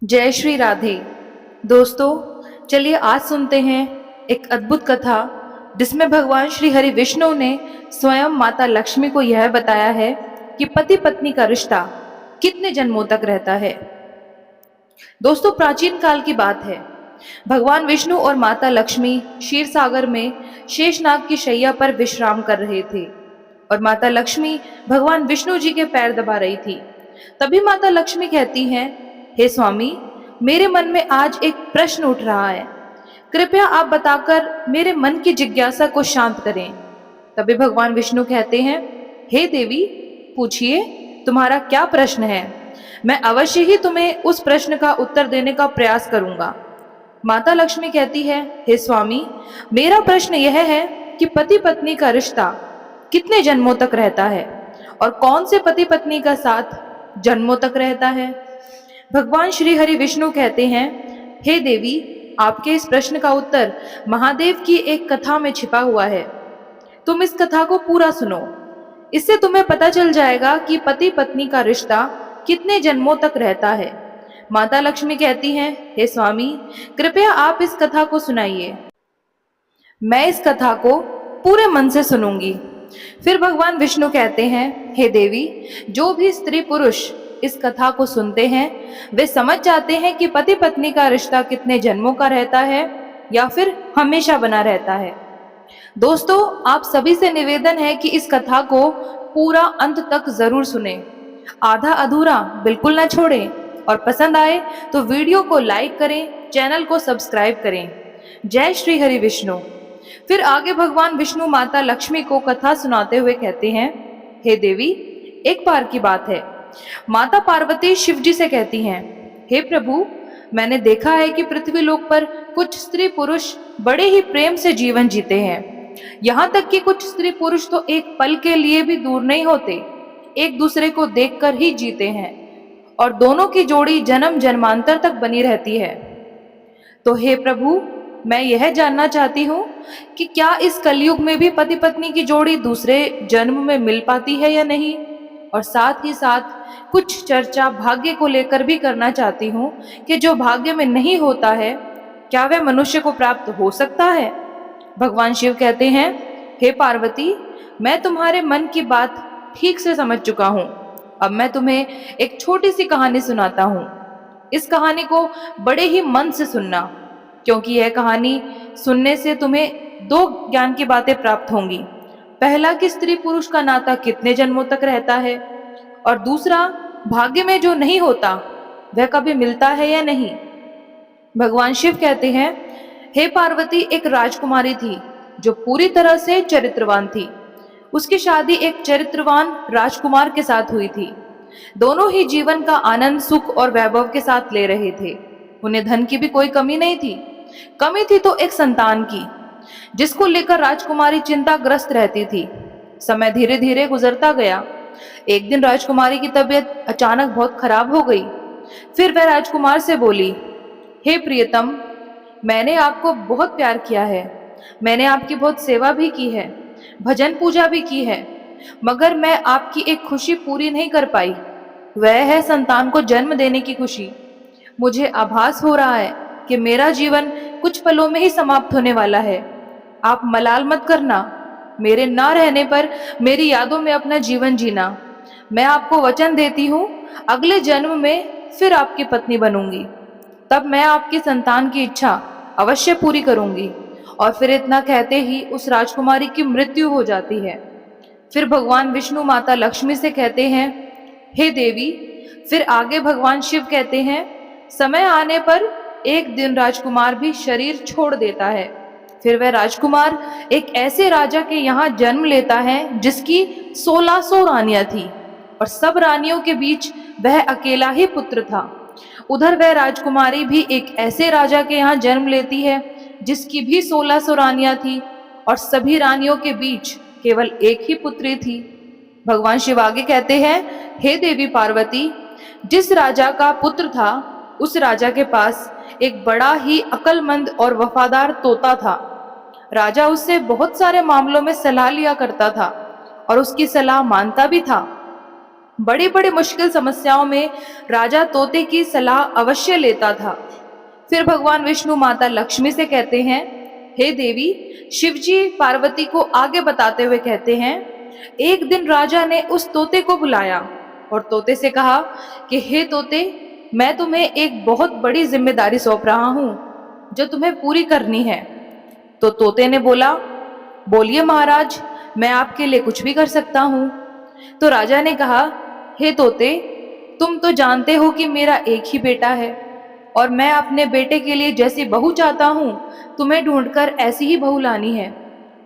जय श्री राधे। दोस्तों, चलिए आज सुनते हैं एक अद्भुत कथा जिसमें भगवान श्री हरि विष्णु ने स्वयं माता लक्ष्मी को यह बताया है कि पति पत्नी का रिश्ता कितने जन्मों तक रहता है। दोस्तों, प्राचीन काल की बात है। भगवान विष्णु और माता लक्ष्मी क्षीर सागर में शेषनाग की शैया पर विश्राम कर रहे थे और माता लक्ष्मी भगवान विष्णु जी के पैर दबा रही थी। तभी माता लक्ष्मी कहती हैं, हे स्वामी, मेरे मन में आज एक प्रश्न उठ रहा है, कृपया आप बताकर मेरे मन की जिज्ञासा को शांत करें। तभी भगवान विष्णु कहते हैं, हे देवी, पूछिए, तुम्हारा क्या प्रश्न है। मैं अवश्य ही तुम्हें उस प्रश्न का उत्तर देने का प्रयास करूंगा। माता लक्ष्मी कहती है, हे स्वामी, मेरा प्रश्न यह है कि पति पत्नी का रिश्ता कितने जन्मों तक रहता है और कौन से पति पत्नी का साथ जन्मों तक रहता है। भगवान श्री हरि विष्णु कहते हैं, हे देवी, आपके इस प्रश्न का उत्तर महादेव की एक कथा में छिपा हुआ है। तुम इस कथा को पूरा सुनो, इससे तुम्हें पता चल जाएगा कि पति पत्नी का रिश्ता कितने जन्मों तक रहता है। माता लक्ष्मी कहती हैं, हे स्वामी, कृपया आप इस कथा को सुनाइए। मैं इस कथा को पूरे मन से सुनूंगी। फिर भगवान विष्णु कहते हैं, हे देवी, जो भी स्त्री पुरुष इस कथा को सुनते हैं वे समझ जाते हैं कि पति पत्नी का रिश्ता कितने जन्मों का रहता है या फिर हमेशा बना रहता है। दोस्तों, आप सभी से निवेदन है कि इस कथा को पूरा अंत तक जरूर सुने, आधा अधूरा बिल्कुल ना छोड़ें और पसंद आए तो वीडियो को लाइक करें, चैनल को सब्सक्राइब करें। जय श्री हरि विष्णु। फिर आगे भगवान विष्णु माता लक्ष्मी को कथा सुनाते हुए कहते हैं, हे देवी, एक बार की बात है, माता पार्वती शिव जी से कहती हैं, हे प्रभु, मैंने देखा है कि पृथ्वी लोक पर कुछ स्त्री पुरुष बड़े ही प्रेम से जीवन जीते हैं। यहाँ तक कि कुछ स्त्री पुरुष तो एक पल के लिए भी दूर नहीं होते, एक दूसरे को देखकर ही जीते हैं और दोनों की जोड़ी जन्म जन्मांतर तक बनी रहती है। तो हे प्रभु, मैं यह जानना चाहती हूँ कि क्या इस कलयुग में भी पति पत्नी की जोड़ी दूसरे जन्म में मिल पाती है या नहीं, और साथ ही साथ कुछ चर्चा भाग्य को लेकर भी करना चाहती हूँ कि जो भाग्य में नहीं होता है क्या वह मनुष्य को प्राप्त हो सकता है। भगवान शिव कहते हैं, हे पार्वती, मैं तुम्हारे मन की बात ठीक से समझ चुका हूँ। अब मैं तुम्हें एक छोटी सी कहानी सुनाता हूँ। इस कहानी को बड़े ही मन से सुनना, क्योंकि यह कहानी सुनने से तुम्हें दो ज्ञान की बातें प्राप्त होंगी। पहला कि स्त्री पुरुष का नाता कितने जन्मों तक रहता है, और दूसरा, भाग्य में जो नहीं होता वह कभी मिलता है या नहीं। भगवान शिव कहते हैं, हे पार्वती, एक राजकुमारी थी जो पूरी तरह से चरित्रवान थी। उसकी शादी एक चरित्रवान राजकुमार के साथ हुई थी। दोनों ही जीवन का आनंद, सुख और वैभव के साथ ले रहे थे। उन्हें धन की भी कोई कमी नहीं थी। कमी थी तो एक संतान की, जिसको लेकर राजकुमारी चिंताग्रस्त रहती थी। समय धीरे धीरे गुजरता गया। एक दिन राजकुमारी की तबीयत अचानक बहुत खराब हो गई। फिर वह राजकुमार से बोली, हे प्रियतम, मैंने आपको बहुत प्यार किया है, मैंने आपकी बहुत सेवा भी की है, भजन पूजा भी की है, मगर मैं आपकी एक खुशी पूरी नहीं कर पाई। वह है संतान को जन्म देने की खुशी। मुझे आभास हो रहा है कि मेरा जीवन कुछ पलों में ही समाप्त होने वाला है। आप मलाल मत करना, मेरे ना रहने पर मेरी यादों में अपना जीवन जीना। मैं आपको वचन देती हूँ, अगले जन्म में फिर आपकी पत्नी बनूंगी। तब मैं आपकी संतान की इच्छा अवश्य पूरी करूंगी। और फिर इतना कहते ही उस राजकुमारी की मृत्यु हो जाती है। फिर भगवान विष्णु माता लक्ष्मी से कहते हैं, हे देवी। फिर आगे भगवान शिव कहते हैं, समय आने पर एक दिन राजकुमार भी शरीर छोड़ देता है। फिर वह राजकुमार एक ऐसे राजा के यहाँ जन्म लेता है जिसकी 1600 रानियां थी और सब रानियों के बीच वह अकेला ही पुत्र था। उधर वह राजकुमारी भी एक ऐसे राजा के यहाँ जन्म लेती है जिसकी भी 1600 रानियां थी और सभी रानियों के बीच केवल एक ही पुत्री थी। भगवान शिव आगे कहते हैं, हे देवी पार्वती, जिस राजा का पुत्र था उस राजा के पास एक बड़ा ही अक्लमंद और वफादार तोता था। राजा उससे बहुत सारे मामलों में सलाह लिया करता था और उसकी सलाह मानता भी था। बड़ी बड़ी मुश्किल समस्याओं में राजा तोते की सलाह अवश्य लेता था। फिर भगवान विष्णु माता लक्ष्मी से कहते हैं, हे देवी, शिवजी पार्वती को आगे बताते हुए कहते हैं, एक दिन राजा ने उस तोते को बुलाया और तोते से कहा कि हे तोते, मैं तुम्हें एक बहुत बड़ी जिम्मेदारी सौंप रहा हूं जो तुम्हें पूरी करनी है। तो तोते ने बोला, बोलिए महाराज, मैं आपके लिए कुछ भी कर सकता हूँ। तो राजा ने कहा, हे तोते, तुम तो जानते हो कि मेरा एक ही बेटा है और मैं अपने बेटे के लिए जैसी बहू चाहता हूँ, तुम्हें ढूंढकर ऐसी ही बहू लानी है।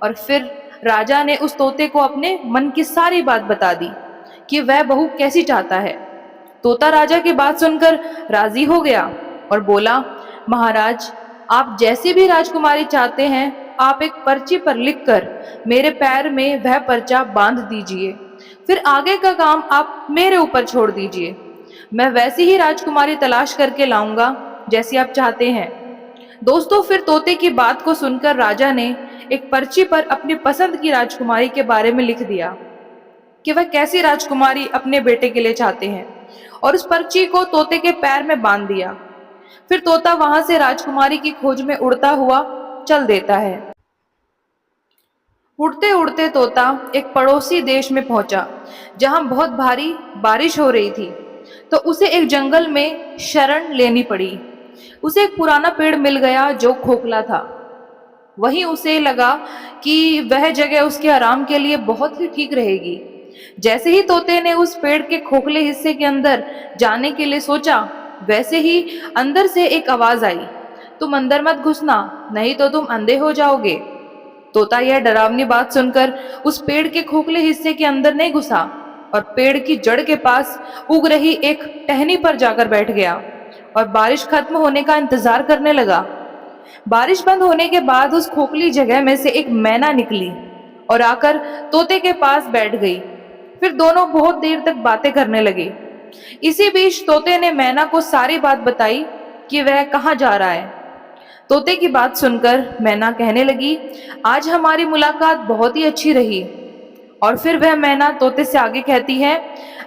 और फिर राजा ने उस तोते को अपने मन की सारी बात बता दी कि वह बहू कैसी चाहता है। तोता राजा की बात सुनकर राजी हो गया और बोला, महाराज, आप जैसी भी राजकुमारी चाहते हैं, आप एक पर्ची पर लिखकर मेरे पैर में वह पर्चा बांध दीजिए। फिर आगे का काम आप मेरे ऊपर छोड़ दीजिए। मैं वैसी ही राजकुमारी तलाश करके लाऊंगा जैसी आप चाहते हैं। दोस्तों, फिर तोते की बात को सुनकर राजा ने एक पर्ची पर अपनी पसंद की राजकुमारी के बारे में लिख दिया कि वह कैसी राजकुमारी अपने बेटे के लिए चाहते हैं, और उस पर्ची को तोते के पैर में बांध दिया। फिर तोता वहां से राजकुमारी की खोज में उड़ता हुआ चल देता है। उड़ते उड़ते तोता एक पड़ोसी देश में पहुंचा जहां बहुत भारी बारिश हो रही थी। तो उसे एक जंगल में शरण लेनी पड़ी। उसे एक पुराना पेड़ मिल गया जो खोखला था। वहीं उसे लगा कि वह जगह उसके आराम के लिए बहुत ही ठीक रहेगी। जैसे ही तोते ने उस पेड़ के खोखले हिस्से के अंदर जाने के लिए सोचा, वैसे ही अंदर से एक आवाज आई, तुम अंदर मत घुसना, नहीं तो तुम अंधे हो जाओगे। तोता यह डरावनी बात सुनकर उस पेड़ के खोखले हिस्से के अंदर नहीं घुसा और पेड़ की जड़ के पास उग रही एक टहनी पर जाकर बैठ गया और बारिश खत्म होने का इंतजार करने लगा। बारिश बंद होने के बाद उस खोखली जगह में से एक मैना निकली और आकर तोते के पास बैठ गई। फिर दोनों बहुत देर तक बातें करने लगे। इसी बीच तोते ने मैना को सारी बात बताई कि वह कहाँ जा रहा है। तोते की बात सुनकर मैना कहने लगी, आज हमारी मुलाकात बहुत ही अच्छी रही। और फिर वह मैना तोते से आगे कहती है,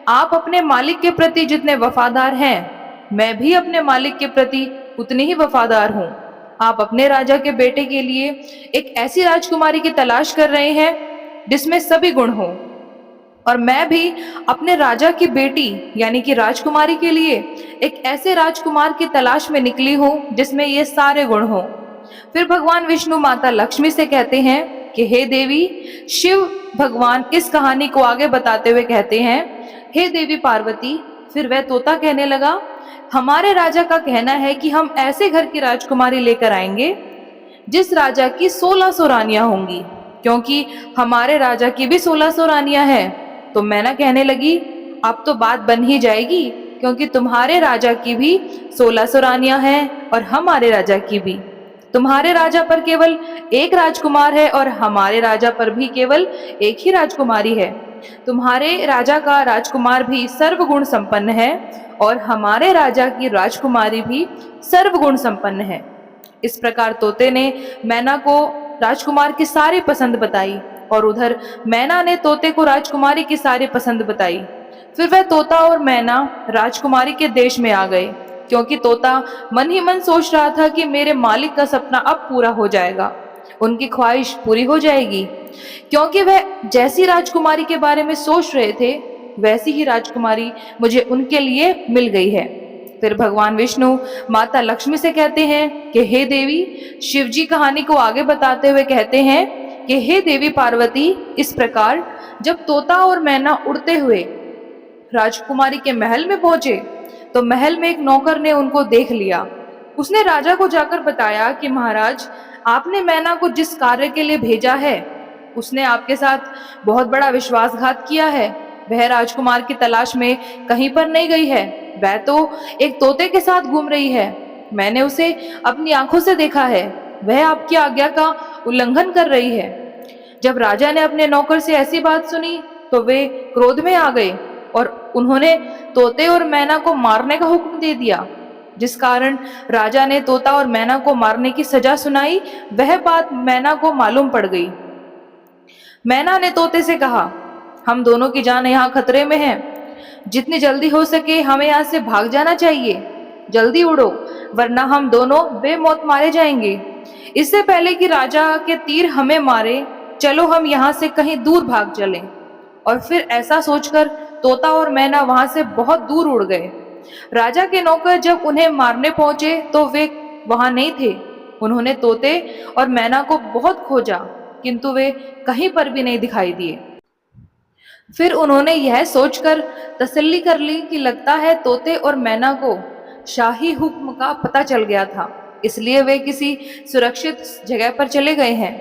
आप अपने मालिक के प्रति जितने वफादार हैं, मैं भी अपने मालिक के प्रति उतनी ही वफादार हूँ। आप अपने राजा के बेटे के लिए एक ऐसी राजकुमारी की तलाश कर रहे हैं जिसमें सभी गुण हो, और मैं भी अपने राजा की बेटी यानी कि राजकुमारी के लिए एक ऐसे राजकुमार की तलाश में निकली हूँ जिसमें ये सारे गुण हो। फिर भगवान विष्णु माता लक्ष्मी से कहते हैं कि हे देवी, शिव भगवान इस कहानी को आगे बताते हुए कहते हैं, हे देवी पार्वती। फिर वह तोता कहने लगा, हमारे राजा का कहना है कि हम ऐसे घर की राजकुमारी लेकर आएंगे जिस राजा की 1600 रानियां होंगी, क्योंकि हमारे राजा की भी 1600 रानियां हैं। तो मैना कहने लगी, अब तो बात बन ही जाएगी, क्योंकि तुम्हारे राजा की भी 1600 रानियां हैं और हमारे राजा की भी। तुम्हारे राजा पर केवल एक राजकुमार है और हमारे राजा पर भी केवल एक ही राजकुमारी है। तुम्हारे राजा का राजकुमार भी सर्वगुण संपन्न है और हमारे राजा की राजकुमारी भी सर्वगुण संपन्न है। इस प्रकार तोते ने मैना को राजकुमार की सारी पसंद बताई और उधर मैना ने तोते को राजकुमारी की सारी पसंद बताई। फिर वह तोता और मैना राजकुमारी के देश में आ गए, क्योंकि तोता मन ही मन सोच रहा था कि मेरे मालिक का सपना अब पूरा हो जाएगा, उनकी ख्वाहिश पूरी हो जाएगी, क्योंकि वह जैसी राजकुमारी के बारे में सोच रहे थे वैसी ही राजकुमारी मुझे उनके लिए मिल गई है। फिर भगवान विष्णु माता लक्ष्मी से कहते हैं कि हे देवी, शिवजी कहानी को आगे बताते हुए कहते हैं कि हे देवी पार्वती, इस प्रकार जब तोता और मैना उड़ते हुए राजकुमारी के महल में पहुंचे तो महल में एक नौकर ने उनको देख लिया। उसने राजा को जाकर बताया कि महाराज, आपने मैना को जिस कार्य के लिए भेजा है उसने आपके साथ बहुत बड़ा विश्वासघात किया है। वह राजकुमार की तलाश में कहीं पर नहीं गई है, वह तो एक तोते के साथ घूम रही है। मैंने उसे अपनी आंखों से देखा है, वह आपकी आज्ञा का उल्लंघन कर रही है। जब राजा ने अपने नौकर से ऐसी बात सुनी तो वे क्रोध में आ गए और उन्होंने तोते और मैना को मारने का हुक्म दे दिया, जिस कारण राजा ने तोता और मैना को मारने की सजा सुनाई। वह बात मैना को मालूम पड़ गई। मैना ने तोते से कहा, हम दोनों की जान यहाँ खतरे में है, जितनी जल्दी हो सके हमें यहाँ से भाग जाना चाहिए। जल्दी उड़ो, वरना हम दोनों बेमौत मारे जाएंगे। इससे पहले कि राजा के तीर हमें मारे, चलो हम यहाँ से कहीं दूर भाग चलें। और फिर ऐसा सोचकर तोता और मैना वहां से बहुत दूर उड़ गए। राजा के नौकर जब उन्हें मारने पहुंचे तो वे वहां नहीं थे। उन्होंने तोते और मैना को बहुत खोजा, किंतु वे कहीं पर भी नहीं दिखाई दिए। फिर उन्होंने यह सोचकर तसल्ली कर ली कि लगता है तोते और मैना को शाही हुक्म का पता चल गया था, इसलिए वे किसी सुरक्षित जगह पर चले गए हैं।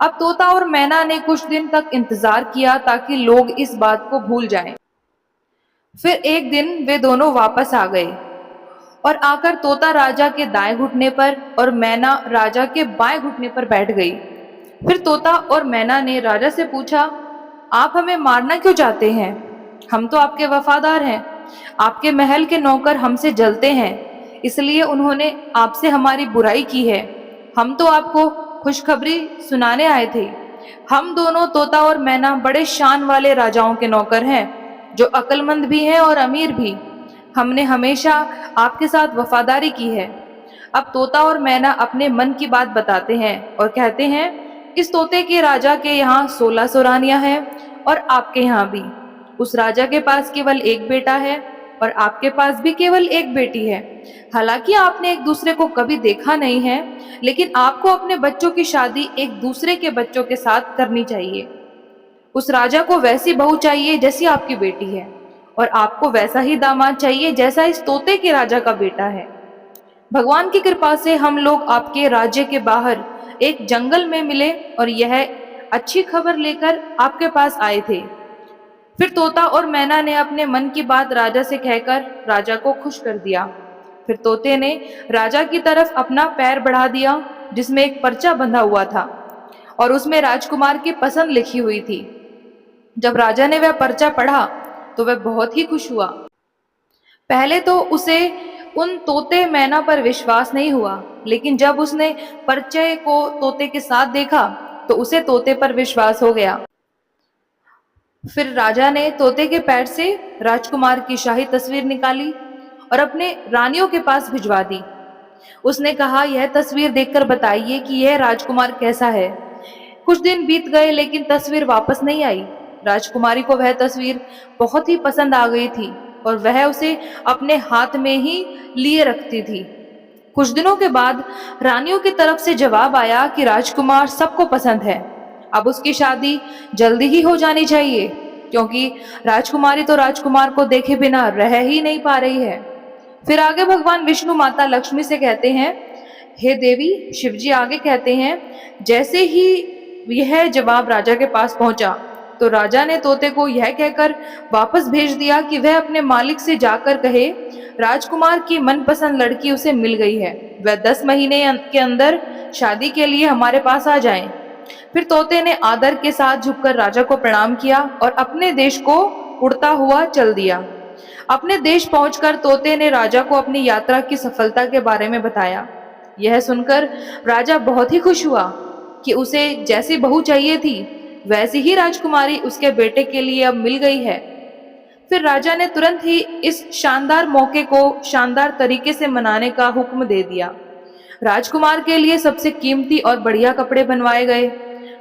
अब तोता और मैना ने कुछ दिन तक इंतजार किया ताकि लोग इस बात को भूल जाएं। फिर एक दिन वे दोनों वापस आ गए और आकर तोता राजा के दाएं घुटने पर और मैना राजा के बाएं घुटने पर बैठ गई। फिर तोता और मैना ने राजा से पूछा, आप हमें मारना क्यों चाहते हैं? हम तो आपके वफादार हैं। आपके महल के नौकर हमसे जलते हैं, इसलिए उन्होंने आपसे हमारी बुराई की है। हम तो आपको खुशखबरी सुनाने आए थे। हम दोनों तोता और मैना बड़े शान वाले राजाओं के नौकर हैं, जो अक्लमंद भी हैं और अमीर भी। हमने हमेशा आपके साथ वफादारी की है। अब तोता और मैना अपने मन की बात बताते हैं और कहते हैं, इस तोते के राजा के यहाँ 1600 रानियां हैं और आपके यहाँ भी। उस राजा के पास केवल एक बेटा है और आपके पास भी केवल एक बेटी है। हालांकि आपने एक दूसरे को कभी देखा नहीं है, लेकिन आपको अपने बच्चों की शादी एक दूसरे के बच्चों के साथ करनी चाहिए। उस राजा को वैसी बहू चाहिए जैसी आपकी बेटी है, और आपको वैसा ही दामाद चाहिए जैसा इस तोते के राजा का बेटा है। भगवान की कृपा से हम लोग आपके राज्य के बाहर एक जंगल में मिले और यह अच्छी खबर लेकर आपके पास आए थे। फिर तोता और मैना ने अपने मन की बात राजा से कहकर राजा को खुश कर दिया। फिर तोते ने राजा की तरफ अपना पैर बढ़ा दिया, जिसमें एक पर्चा बंधा हुआ था और उसमें राजकुमार की पसंद लिखी हुई थी। जब राजा ने वह पर्चा पढ़ा तो वह बहुत ही खुश हुआ। पहले तो उसे उन तोते मैना पर विश्वास नहीं हुआ, लेकिन जब उसने पर्चे को तोते के साथ देखा तो उसे तोते पर विश्वास हो गया। फिर राजा ने तोते के पैर से राजकुमार की शाही तस्वीर निकाली और अपने रानियों के पास भिजवा दी। उसने कहा, यह तस्वीर देखकर बताइए कि यह राजकुमार कैसा है। कुछ दिन बीत गए लेकिन तस्वीर वापस नहीं आई। राजकुमारी को वह तस्वीर बहुत ही पसंद आ गई थी और वह उसे अपने हाथ में ही लिए रखती थी। कुछ दिनों के बाद रानियों की तरफ से जवाब आया कि राजकुमार सबको पसंद है, अब उसकी शादी जल्दी ही हो जानी चाहिए, क्योंकि राजकुमारी तो राजकुमार को देखे बिना रह ही नहीं पा रही है। फिर आगे भगवान विष्णु माता लक्ष्मी से कहते हैं, हे देवी, शिवजी आगे कहते हैं, जैसे ही यह जवाब राजा के पास पहुंचा तो राजा ने तोते को यह कहकर वापस भेज दिया कि वह अपने मालिक से जाकर कहे, राजकुमार की मनपसंद लड़की उसे मिल गई है, वह 10 महीने के अंदर शादी के लिए हमारे पास आ जाएं। फिर तोते ने आदर के साथ झुककर राजा को प्रणाम किया और अपने देश को उड़ता हुआ चल दिया। अपने देश पहुंचकर तोते ने राजा को अपनी यात्रा की सफलता के बारे में बताया। यह सुनकर राजा बहुत ही खुश हुआ कि उसे जैसी बहू चाहिए थी वैसी ही राजकुमारी उसके बेटे के लिए अब मिल गई है। फिर राजा ने तुरंत ही इस शानदार मौके को शानदार तरीके से मनाने का हुक्म दे दिया। राजकुमार के लिए सबसे कीमती और बढ़िया कपड़े बनवाए गए।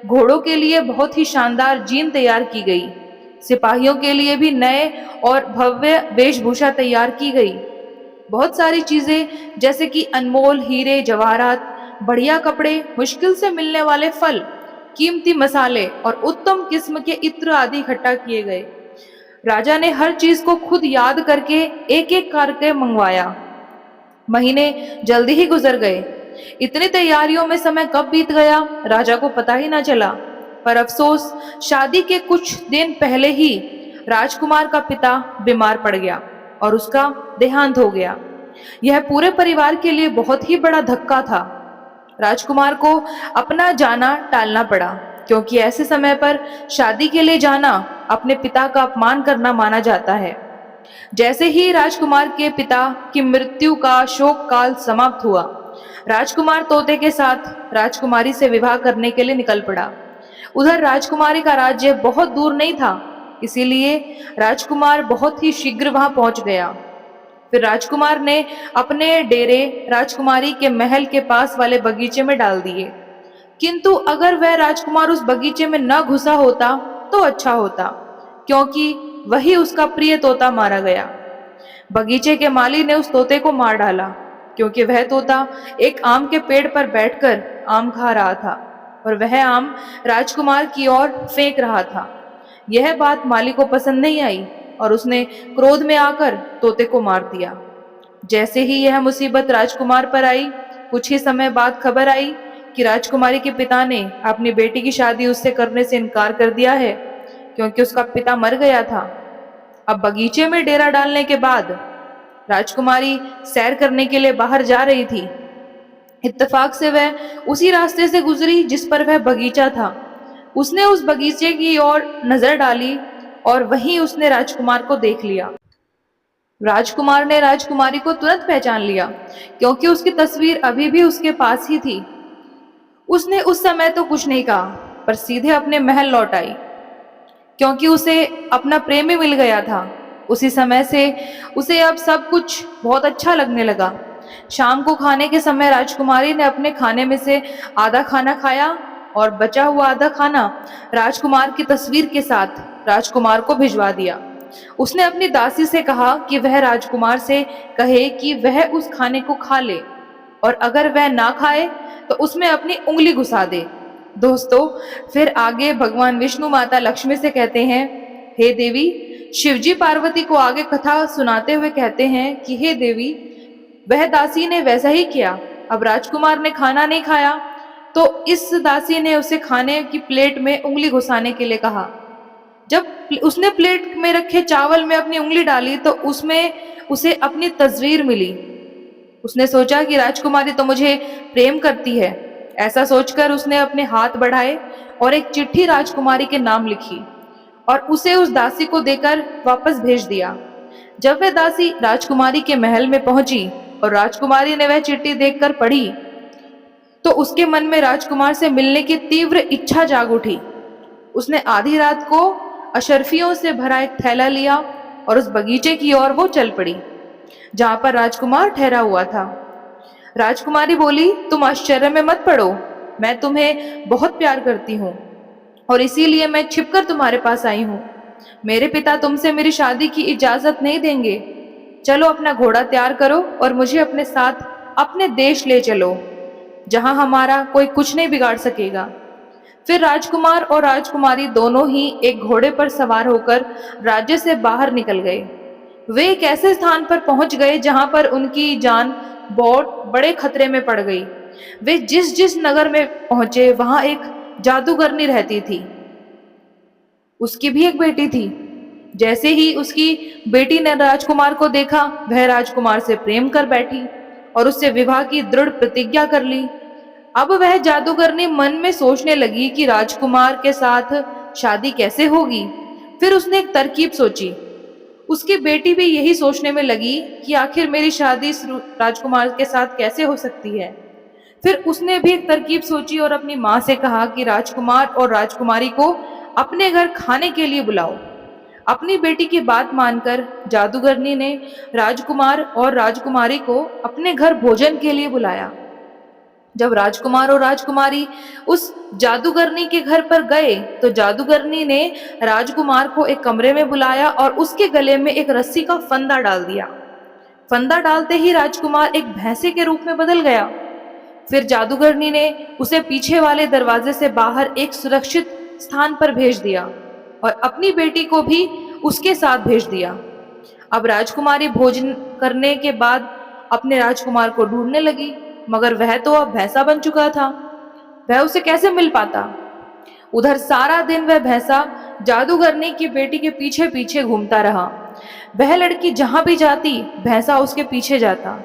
घोड़ों के लिए बहुत ही शानदार जीन तैयार की गई। सिपाहियों के लिए भी नए और भव्य वेशभूषा तैयार की गई। बहुत सारी चीजें जैसे कि अनमोल हीरे जवाहरात, बढ़िया कपड़े, मुश्किल से मिलने वाले फल, कीमती मसाले और उत्तम किस्म के इत्र आदि इकट्ठा किए गए। राजा ने हर चीज को खुद याद करके एक एक करके मंगवाया। महीने जल्दी ही गुजर गए। इतनी तैयारियों में समय कब बीत गया राजा को पता ही ना चला। पर अफसोस, शादी के कुछ दिन पहले ही राजकुमार का पिता बीमार पड़ गया और उसका देहांत हो गया। यह पूरे परिवार के लिए बहुत ही बड़ा धक्का था। राजकुमार को अपना जाना टालना पड़ा, क्योंकि ऐसे समय पर शादी के लिए जाना अपने पिता का अपमान करना माना जाता है। जैसे ही राजकुमार के पिता की मृत्यु का शोक काल समाप्त हुआ, राजकुमार तोते के साथ राजकुमारी से विवाह करने के लिए निकल पड़ा। उधर राजकुमारी का राज्य बहुत दूर नहीं था, इसीलिए राजकुमार बहुत ही शीघ्र वहां पहुंच गया। फिर राजकुमार ने अपने डेरे राजकुमारी के महल के पास वाले बगीचे में डाल दिए। किंतु अगर वह राजकुमार उस बगीचे में न घुसा होता तो अच्छा होता, क्योंकि वही उसका प्रिय तोता मारा गया। बगीचे के माली ने उस तोते को मार डाला, क्योंकि वह तोता एक आम के पेड़ पर बैठकर आम खा रहा था और वह आम राजकुमार की ओर फेंक रहा था। यह बात माली को पसंद नहीं आई और उसने क्रोध में आकर तोते को मार दिया। जैसे ही यह मुसीबत राजकुमार पर आई, कुछ ही समय बाद खबर आई कि राजकुमारी के पिता ने अपनी बेटी की शादी उससे करने से इनकार कर दिया है, क्योंकि उसका पिता मर गया था। अब बगीचे में डेरा डालने के बाद राजकुमारी सैर करने के लिए बाहर जा रही थी। इत्तेफाक से वह उसी रास्ते से गुजरी जिस पर वह बगीचा था। उसने उस बगीचे की ओर नजर डाली और वहीं उसने राजकुमार को देख लिया। राजकुमार ने राजकुमारी को तुरंत पहचान लिया, क्योंकि उसकी तस्वीर अभी भी उसके पास ही थी। उसने उस समय तो कुछ नहीं कहा, पर सीधे अपने महल लौट आई, क्योंकि उसे अपना प्रेमी मिल गया था। उसी समय से उसे अब सब कुछ बहुत अच्छा लगने लगा। शाम को खाने के समय राजकुमारी ने अपने खाने में से आधा खाना खाया और बचा हुआ आधा खाना राजकुमार की तस्वीर के साथ राजकुमार को भिजवा दिया। उसने अपनी दासी से कहा कि वह राजकुमार से कहे कि वह उस खाने को खा ले, और अगर वह ना खाए तो उसमें अपनी उंगली घुसा दे। दोस्तों, फिर आगे भगवान विष्णु माता लक्ष्मी से कहते हैं, हे देवी, शिवजी पार्वती को आगे कथा सुनाते हुए कहते हैं कि हे देवी, वह दासी ने वैसा ही किया। अब राजकुमार ने खाना नहीं खाया तो इस दासी ने उसे खाने की प्लेट में उंगली घुसाने के लिए कहा। जब उसने प्लेट में रखे चावल में अपनी उंगली डाली तो उसमें उसे अपनी तस्वीर मिली। उसने सोचा कि राजकुमारी तो मुझे प्रेम करती है। ऐसा सोचकर उसने अपने हाथ बढ़ाए और एक चिट्ठी राजकुमारी के नाम लिखी और उसे उस दासी को देकर वापस भेज दिया। जब वह दासी राजकुमारी के महल में पहुंची और राजकुमारी ने वह चिट्ठी देखकर पढ़ी, तो उसके मन में राजकुमार से मिलने की तीव्र इच्छा जाग उठी। उसने आधी रात को अशर्फियों से भरा एक थैला लिया और उस बगीचे की ओर वो चल पड़ी जहां पर राजकुमार ठहरा हुआ था। राजकुमारी बोली, तुम आश्चर्य में मत पड़ो, मैं तुम्हें बहुत प्यार करती हूँ और इसीलिए मैं छिपकर तुम्हारे पास आई हूँ। मेरे पिता तुमसे मेरी शादी की इजाजत नहीं देंगे। चलो अपना घोड़ा तैयार करो और मुझे अपने साथ अपने देश ले चलो, जहां हमारा कोई कुछ नहीं बिगाड़ सकेगा। फिर राजकुमार और राजकुमारी दोनों ही एक घोड़े पर सवार होकर राज्य से बाहर निकल गए। वे एक ऐसे स्थान पर पहुंच गए जहां पर उनकी जान बहुत बड़े खतरे में पड़ गई। वे जिस जिस नगर में पहुंचे वहां एक जादूगरनी रहती थी। उसकी भी एक बेटी थी। जैसे ही उसकी बेटी ने राजकुमार को देखा, वह राजकुमार से प्रेम कर बैठी और उससे विवाह की दृढ़ प्रतिज्ञा कर ली। अब वह जादूगरनी मन में सोचने लगी कि राजकुमार के साथ शादी कैसे होगी। फिर उसने एक तरकीब सोची। उसकी बेटी भी यही सोचने में लगी कि आखिर मेरी शादी इस राजकुमार के साथ कैसे हो सकती है। फिर उसने भी एक तरकीब सोची और अपनी माँ से कहा कि राजकुमार और राजकुमारी को अपने घर खाने के लिए बुलाओ। अपनी बेटी की बात मानकर जादूगरनी ने राजकुमार और राजकुमारी को अपने घर भोजन के लिए बुलाया। जब राजकुमार और राजकुमारी उस जादूगरनी के घर पर गए तो जादूगरनी ने राजकुमार को एक कमरे में बुलाया और उसके गले में एक रस्सी का फंदा डाल दिया। फंदा डालते ही राजकुमार एक भैंसे के रूप में बदल गया। फिर जादूगरनी ने उसे पीछे वाले दरवाजे से बाहर एक सुरक्षित स्थान पर भेज दिया और अपनी बेटी को भी उसके साथ भेज दिया। अब राजकुमारी भोजन करने के बाद अपने राजकुमार को ढूंढने लगी, मगर वह तो अब भैंसा बन चुका था। वह उसे कैसे मिल पाता। उधर सारा दिन वह भैंसा जादूगरनी की बेटी के पीछे पीछे घूमता रहा। वह लड़की जहां भी जाती भैंसा उसके पीछे जाता।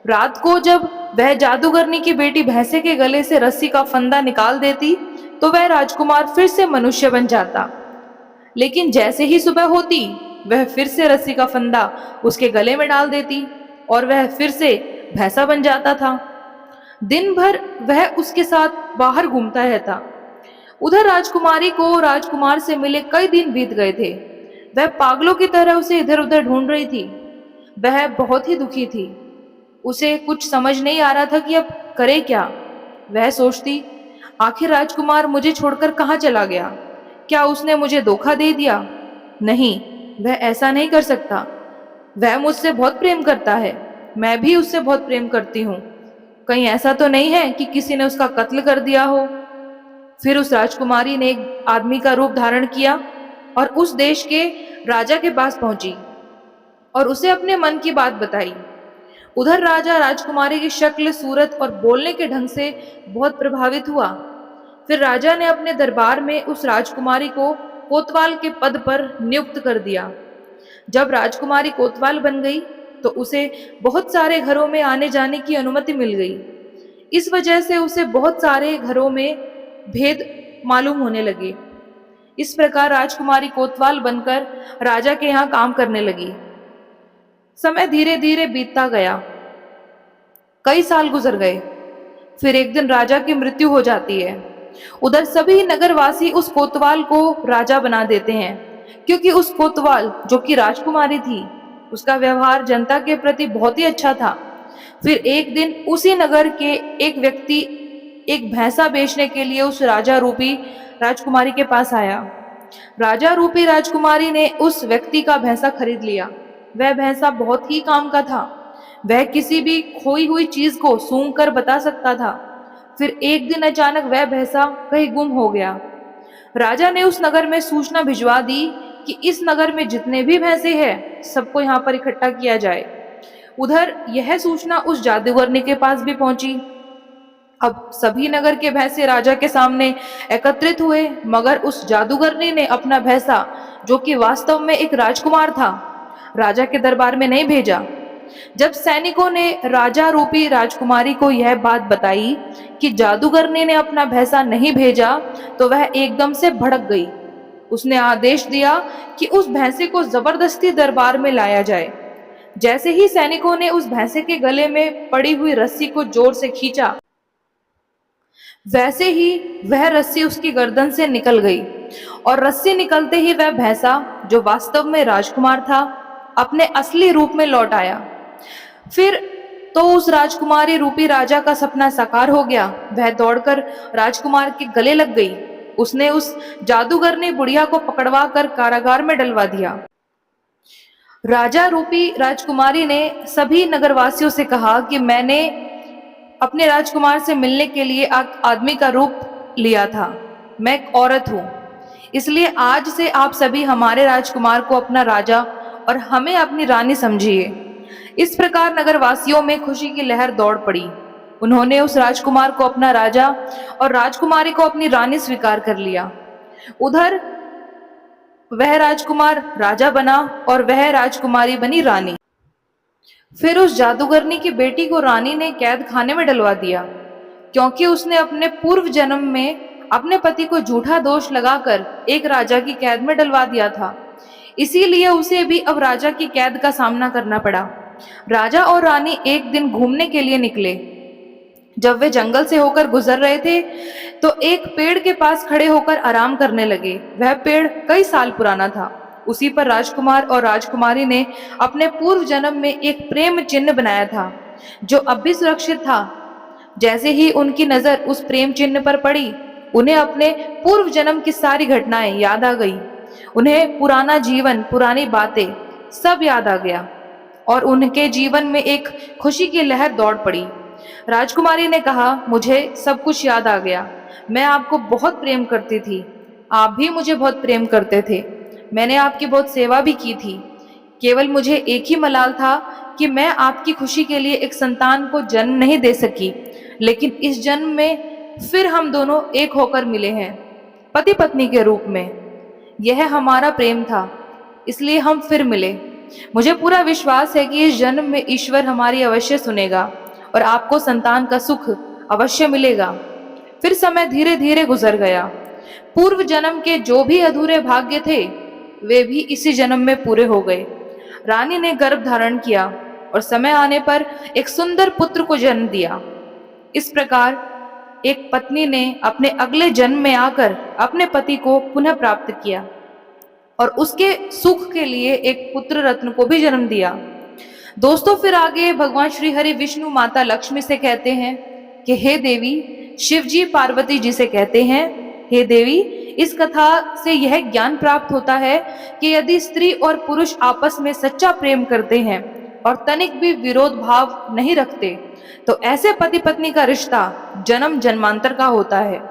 रात को जब वह जादूगरनी की बेटी भैंसे के गले से रस्सी का फंदा निकाल देती तो वह राजकुमार फिर से मनुष्य बन जाता। लेकिन जैसे ही सुबह होती वह फिर से रस्सी का फंदा उसके गले में डाल देती और वह फिर से भैंसा बन जाता था। दिन भर वह उसके साथ बाहर घूमता रहता। उधर राजकुमारी को राजकुमार से मिले कई दिन बीत गए थे। वह पागलों की तरह उसे इधर उधर ढूंढ रही थी। वह बहुत ही दुखी थी। उसे कुछ समझ नहीं आ रहा था कि अब करे क्या। वह सोचती, आखिर राजकुमार मुझे छोड़कर कहाँ चला गया? क्या उसने मुझे धोखा दे दिया? नहीं, वह ऐसा नहीं कर सकता। वह मुझसे बहुत प्रेम करता है, मैं भी उससे बहुत प्रेम करती हूँ। कहीं ऐसा तो नहीं है कि किसी ने उसका कत्ल कर दिया हो। फिर उस राजकुमारी ने एक आदमी का रूप धारण किया और उस देश के राजा के पास पहुंची और उसे अपने मन की बात बताई। उधर राजा राजकुमारी की शक्ल, सूरत और बोलने के ढंग से बहुत प्रभावित हुआ। फिर राजा ने अपने दरबार में उस राजकुमारी को कोतवाल के पद पर नियुक्त कर दिया। जब राजकुमारी कोतवाल बन गई तो उसे बहुत सारे घरों में आने जाने की अनुमति मिल गई। इस वजह से उसे बहुत सारे घरों में भेद मालूम होने लगे। इस प्रकार राजकुमारी कोतवाल बनकर राजा के यहाँ काम करने लगी। समय धीरे धीरे बीतता गया। कई साल गुजर गए। फिर एक दिन राजा की मृत्यु हो जाती है। उधर सभी नगरवासी उस कोतवाल को राजा बना देते हैं, क्योंकि उस कोतवाल जो कि राजकुमारी थी, उसका व्यवहार जनता के प्रति बहुत ही अच्छा था। फिर एक दिन उसी नगर के एक व्यक्ति एक भैंसा बेचने के लिए उस राजा रूपी राजकुमारी के पास आया। राजा रूपी राजकुमारी ने उस व्यक्ति का भैंसा खरीद लिया। वह भैंसा बहुत ही काम का था। वह किसी भी खोई हुई चीज को सूंघ कर बता सकता था। फिर एक दिन अचानक वह भैंसा कहीं गुम हो गया। राजा ने उस नगर में सूचना भिजवा दी कि इस नगर में जितने भी भैंसे हैं, सबको यहाँ पर इकट्ठा किया जाए। उधर यह सूचना उस जादूगरनी के पास भी पहुंची। अब सभी नगर के भैंसे राजा के सामने एकत्रित हुए, मगर उस जादूगरनी ने अपना भैंसा, जो कि वास्तव में एक राजकुमार था, राजा के दरबार में नहीं भेजा। जब सैनिकों ने राजा रूपी राजकुमारी को यह बात बताई कि जादूगरनी ने अपना भैंसा नहीं भेजा, तो वह एकदम से भड़क गई। उसने आदेश दिया कि उस भैंसे को जबरदस्ती दरबार में लाया जाए। जैसे ही सैनिकों ने उस भैंसे के गले में पड़ी हुई रस्सी को जोर से खींचा, वैसे ही वह रस्सी उसकी गर्दन से निकल गई और रस्सी निकलते ही वह भैंसा, जो वास्तव में राजकुमार था, अपने असली रूप में लौट आया। फिर तो उस राजकुमारी रूपी राजा का सपना साकार हो गया। वह दौड़कर राजकुमार के गले लग गई। उसने उस जादूगरनी बुढ़िया को पकड़वा कर कारागार में डलवा दिया। राजा रूपी राजकुमारी ने सभी नगरवासियों से कहा कि मैंने अपने राजकुमार से मिलने के लिए एक आदमी का रूप लिया था। मैं एक औरत हूँ, इसलिए आज से आप सभी हमारे राजकुमार को अपना राजा और हमें अपनी रानी समझिए। इस प्रकार नगरवासियों में खुशी की लहर दौड़ पड़ी। उन्होंने उस राजकुमार को अपना राजा और राजकुमारी को अपनी रानी स्वीकार कर लिया। उधर वह राजकुमार राजा बना और वह राजकुमारी बनी रानी। फिर उस जादूगरनी की बेटी को रानी ने कैद खाने में डलवा दिया, क्योंकि उसने अपने पूर्व जन्म में अपने पति को झूठा दोष लगाकर एक राजा की कैद में डलवा दिया था। इसीलिए उसे भी अब राजा की कैद का सामना करना पड़ा। राजा और रानी एक दिन घूमने के लिए निकले। जब वे जंगल से होकर गुजर रहे थे तो एक पेड़ के पास खड़े होकर आराम करने लगे। वह पेड़ कई साल पुराना था। उसी पर राजकुमार और राजकुमारी ने अपने पूर्व जन्म में एक प्रेम चिन्ह बनाया था, जो अब भी सुरक्षित था। जैसे ही उनकी नजर उस प्रेम चिन्ह पर पड़ी, उन्हें अपने पूर्व जन्म की सारी घटनाएं याद आ गई। उन्हें पुराना जीवन, पुरानी बातें सब याद आ गया और उनके जीवन में एक खुशी की लहर दौड़ पड़ी। राजकुमारी ने कहा, मुझे सब कुछ याद आ गया। मैं आपको बहुत प्रेम करती थी, आप भी मुझे बहुत प्रेम करते थे। मैंने आपकी बहुत सेवा भी की थी। केवल मुझे एक ही मलाल था कि मैं आपकी खुशी के लिए एक संतान को जन्म नहीं दे सकी, लेकिन इस जन्म में फिर हम दोनों एक होकर मिले हैं, पति पत्नी के रूप में। यह हमारा प्रेम था, इसलिए हम फिर मिले। मुझे पूरा विश्वास है कि इस जन्म में ईश्वर हमारी अवश्य सुनेगा और आपको संतान का सुख अवश्य मिलेगा। फिर समय धीरे धीरे गुजर गया। पूर्व जन्म के जो भी अधूरे भाग्य थे, वे भी इसी जन्म में पूरे हो गए। रानी ने गर्भ धारण किया और समय आने पर एक सुंदर पुत्र को जन्म दिया। इस प्रकार एक पत्नी ने अपने अगले जन्म में आकर अपने पति को पुनः प्राप्त किया और उसके सुख के लिए एक पुत्र रत्न को भी जन्म दिया। दोस्तों फिर आगे भगवान श्री हरि विष्णु माता लक्ष्मी से कहते हैं कि हे देवी, शिव जी पार्वती जी से कहते हैं, हे देवी, इस कथा से यह ज्ञान प्राप्त होता है कि यदि स्त्री और पुरुष आपस में सच्चा प्रेम करते हैं और तनिक भी विरोध भाव नहीं रखते तो ऐसे पति पत्नी का रिश्ता जन्म जन्मांतर का होता है।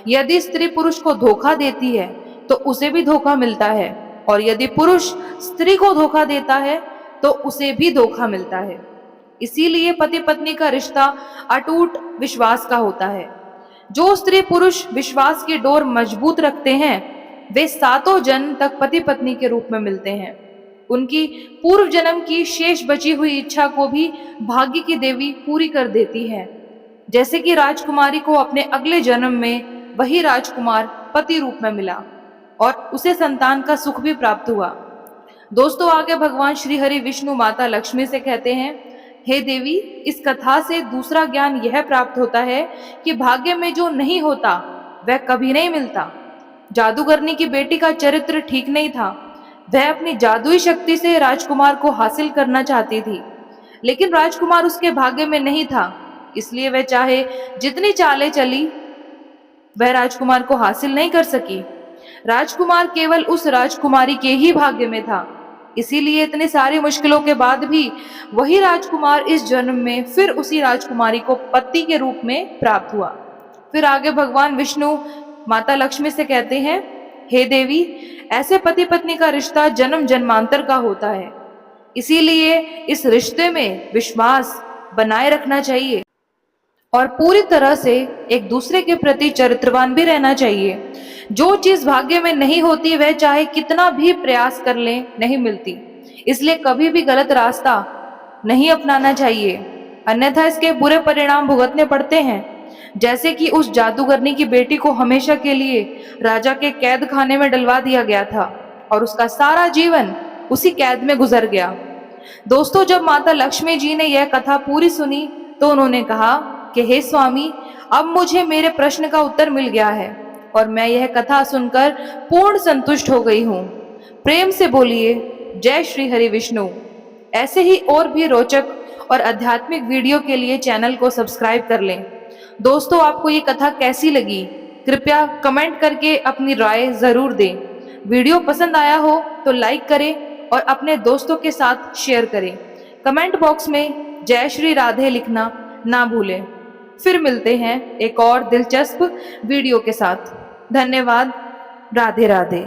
यदि स्त्री पुरुष को धोखा देती है तो उसे भी धोखा मिलता है, और यदि पुरुष स्त्री को धोखा देता है तो उसे भी धोखा मिलता है। इसीलिए पति पत्नी का रिश्ता अटूट विश्वास का होता है। जो स्त्री पुरुष विश्वास की डोर मजबूत रखते हैं वे सातों जन्म तक पति पत्नी के रूप में मिलते हैं। उनकी पूर्व जन्म की शेष बची हुई इच्छा को भी भाग्य की देवी पूरी कर देती है। जैसे कि राजकुमारी को अपने अगले जन्म में वही राजकुमार पति रूप में मिला और उसे संतान का सुख भी प्राप्त हुआ। दोस्तों आगे भगवान श्री हरि विष्णु माता लक्ष्मी से कहते हैं, हे देवी, इस कथा से दूसरा ज्ञान यह प्राप्त होता है कि भाग्य में जो नहीं होता वह कभी नहीं मिलता। जादूगरनी की बेटी का चरित्र ठीक नहीं था। वह अपनी जादुई शक्ति से राजकुमार को हासिल करना चाहती थी, लेकिन राजकुमार उसके भाग्य में नहीं था, इसलिए वह चाहे जितनी चालें चली वह राजकुमार को हासिल नहीं कर सकी। राजकुमार केवल उस राजकुमारी के ही भाग्य में था, इसीलिए इतनी सारी मुश्किलों के बाद भी वही राजकुमार इस जन्म में फिर उसी राजकुमारी को पति के रूप में प्राप्त हुआ। फिर आगे भगवान विष्णु माता लक्ष्मी से कहते हैं, हे देवी, ऐसे पति पत्नी का रिश्ता जन्म जन्मांतर का होता है, इसीलिए इस रिश्ते में विश्वास बनाए रखना चाहिए और पूरी तरह से एक दूसरे के प्रति चरित्रवान भी रहना चाहिए। जो चीज भाग्य में नहीं होती वह चाहे कितना भी प्रयास कर लें नहीं मिलती, इसलिए कभी भी गलत रास्ता नहीं अपनाना चाहिए, अन्यथा इसके बुरे परिणाम भुगतने पड़ते हैं। जैसे कि उस जादूगरनी की बेटी को हमेशा के लिए राजा के कैद खाने में डलवा दिया गया था और उसका सारा जीवन उसी कैद में गुजर गया। दोस्तों जब माता लक्ष्मी जी ने यह कथा पूरी सुनी तो उन्होंने कहा कि हे स्वामी, अब मुझे मेरे प्रश्न का उत्तर मिल गया है और मैं यह कथा सुनकर पूर्ण संतुष्ट हो गई हूँ। प्रेम से बोलिए जय श्री हरि विष्णु। ऐसे ही और भी रोचक और आध्यात्मिक वीडियो के लिए चैनल को सब्सक्राइब कर लें। दोस्तों आपको ये कथा कैसी लगी कृपया कमेंट करके अपनी राय जरूर दें। वीडियो पसंद आया हो तो लाइक करें और अपने दोस्तों के साथ शेयर करें। कमेंट बॉक्स में जय श्री राधे लिखना ना भूलें। फिर मिलते हैं एक और दिलचस्प वीडियो के साथ। धन्यवाद। राधे राधे।